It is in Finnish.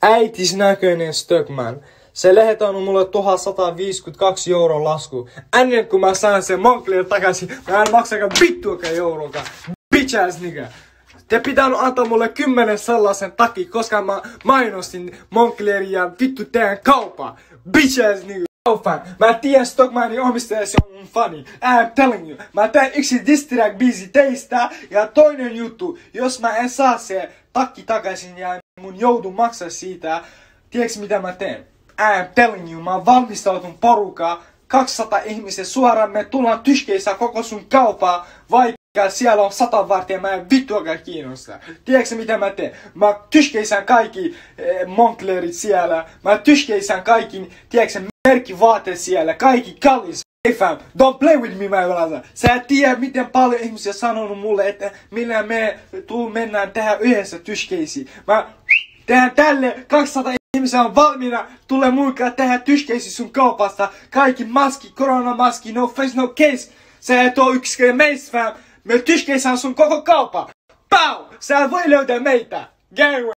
Äitis näköinen Stöckman. Se lähetään mulle 1152 € lasku. Ennen kuin mä saan sen Moncler takaisin, mä en maksakaan vittuakaan euroakaan. Bitch ass nigga. Te pitää antaa mulle 10 sellaisen takia, koska mä mainostin Moncleria vittu teidän kaupaa. Bitch ass nigga. Mä tiedän Stockmanin omistajasi on funny. I'm telling you. Mä teen yksi diss track biisi teistä. Ja toinen juttu, jos mä en saa se takki takaisin ja mun joudun maksaa siitä, tiedätkö mitä mä teen? I'm telling you, mä valmistautun porukkaa. 200 ihmistä suoraan, me tullaan tyskeissään koko sun kaupaa, vaikka siellä on 100 vartija, mä en vittuakaan kiinnosta. Tiedätkö mitä mä teen? Mä tyskeissään kaikki Monclerit siellä, mä tyskeissään kaikki, tiedätkö merkkivaatteet siellä, kaikki kallis. Hey fam, don't play with me my brother. Sä et tiedä miten paljon ihmisiä sanonut mulle, että millä me mennään tähän yhdessä tyskeisiin. Mä tehdään tälle 200 ihmisiä on valmiina, tule mukaan tähän tyskeisiin sun kaupasta. Kaikki maski, koronamaski, no face, no case. Sä et oo yksi meistä fam. Me tyskeissään sun koko kaupa. Pau! Sä voi löytää meitä. Gang